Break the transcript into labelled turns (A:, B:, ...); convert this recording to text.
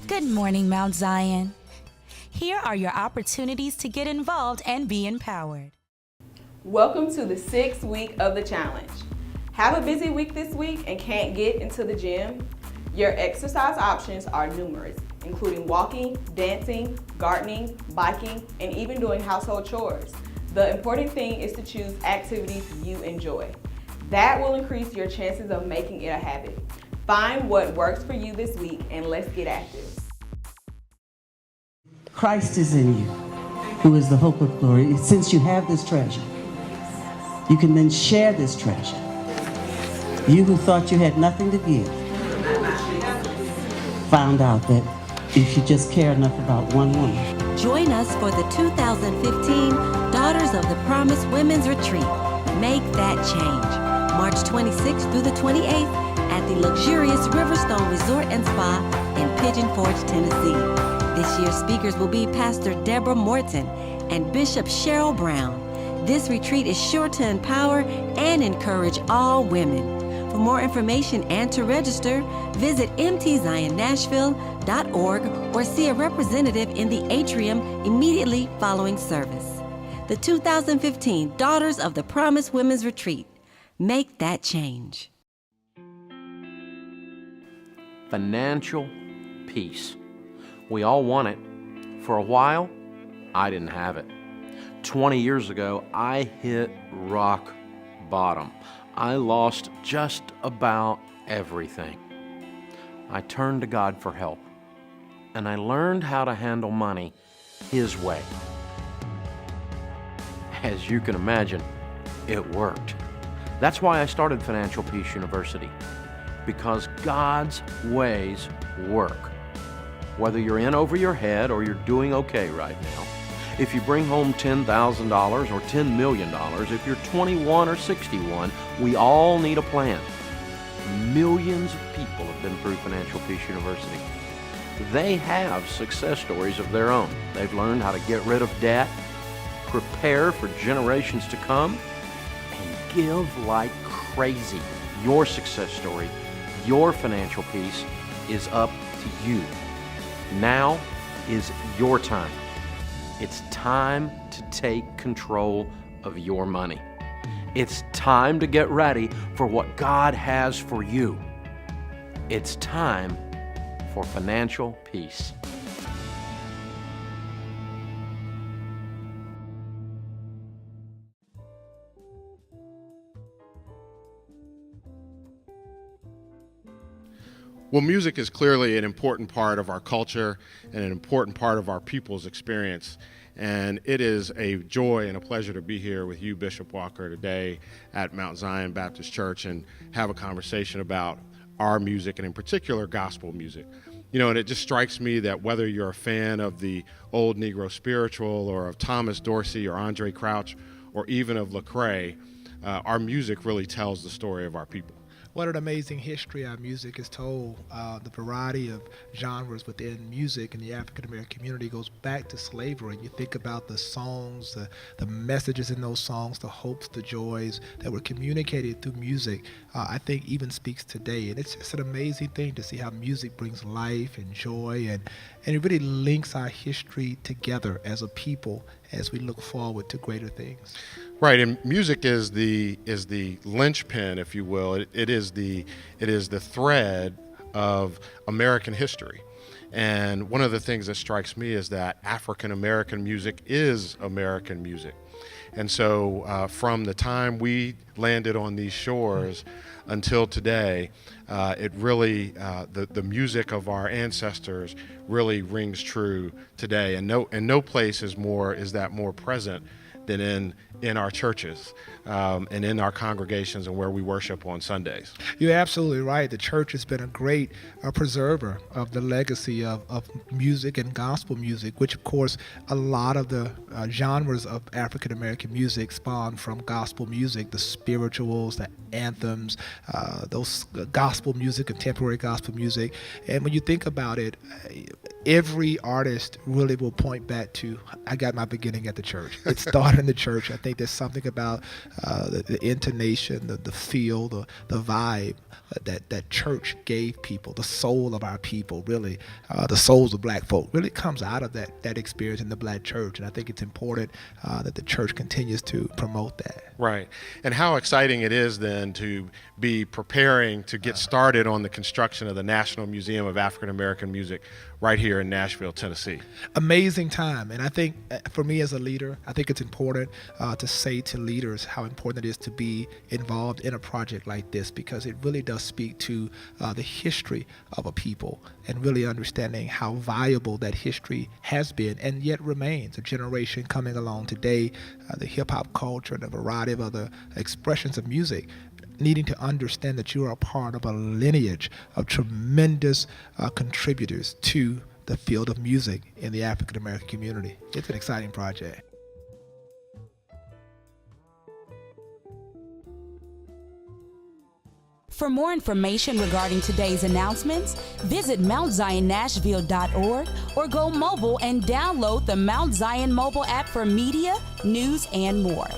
A: Good morning, Mount Zion. Here are your opportunities to get involved and be empowered.
B: Welcome to the 6th week of the challenge. Have a busy week this week and can't get into the gym? Your exercise options are numerous, including walking, dancing, gardening, biking, and even doing household chores. The important thing is to choose activities you enjoy. That will increase your chances of making it a habit. Find what works for you this week and let's get active.
C: Christ is in you, who is the hope of glory. Since you have this treasure, you can then share this treasure. You who thought you had nothing to give, found out that if you just care enough about one woman.
D: Join us for the 2015 Daughters of the Promise Women's Retreat. Make that change. March 26th through the 28th at the luxurious Riverstone Resort and Spa in Pigeon Forge, Tennessee. This year's speakers will be Pastor Deborah Morton and Bishop Cheryl Brown. This retreat is sure to empower and encourage all women. For more information and to register, visit mtzionnashville.org or see a representative in the atrium immediately following service. The 2015 Daughters of the Promise Women's Retreat. Make that change.
E: Financial peace. We all want it. For a while, I didn't have it. 20 years ago, I hit rock bottom. I lost just about everything. I turned to God for help, and I learned how to handle money His way. As you can imagine, it worked. That's why I started Financial Peace University, because God's ways work. Whether you're in over your head or you're doing okay right now, if you bring home $10,000 or $10 million, if you're 21 or 61, we all need a plan. Millions of people have been through Financial Peace University. They have success stories of their own. They've learned how to get rid of debt, prepare for generations to come, and give like crazy. Your success story, your financial peace is up to you. Now is your time. It's time to take control of your money. It's time to get ready for what God has for you. It's time for financial peace.
F: Well, music is clearly an important part of our culture and an important part of our people's experience. And it is a joy and a pleasure to be here with you, Bishop Walker, today at Mount Zion Baptist Church and have a conversation about our music and in particular gospel music. You know, and it just strikes me that whether you're a fan of the old Negro spiritual or of Thomas Dorsey or Andre Crouch or even of Lecrae, our music really tells the story of our people.
G: What an amazing history our music is told. The variety of genres within music in the African-American community goes back to slavery. You think about the songs, the messages in those songs, the hopes, the joys that were communicated through music, I think even speaks today. And it's just an amazing thing to see how music brings life and joy, and it really links our history together as a people as we look forward to greater things.
F: Right, and music is the linchpin, if you will. It is the thread of American history. And one of the things that strikes me is that African American music is American music. And so from the time we landed on these shores until today, it really, the music of our ancestors really rings true today. And no place is that more present than in our churches and in our congregations and where we worship on Sundays.
G: You're absolutely right. The church has been a great preserver of the legacy of music and gospel music, which of course a lot of the genres of African American music spawn from gospel music, the spirituals, the anthems, those gospel music, contemporary gospel music. And when you think about it, every artist really will point back to, I got my beginning at the church. It started started in the church. I think there's something about the intonation, the feel, the vibe that church gave people, the soul of our people, really, the souls of black folk, really comes out of that experience in the black church. And I think it's important that the church continues to promote that.
F: Right. And how exciting it is then to be preparing to get started on the construction of the National Museum of African American Music right here in Nashville, Tennessee.
G: Amazing time. And I think for me as a leader, I think it's important to say to leaders how important it is to be involved in a project like this, because it really does speak to the history of a people and really understanding how valuable that history has been and yet remains. A generation coming along today, the hip hop culture and a variety of other expressions of music, needing to understand that you are a part of a lineage of tremendous contributors to the field of music in the African American community. It's an exciting project.
A: For more information regarding today's announcements, visit MountZionNashville.org or go mobile and download the Mount Zion mobile app for media, news, and more.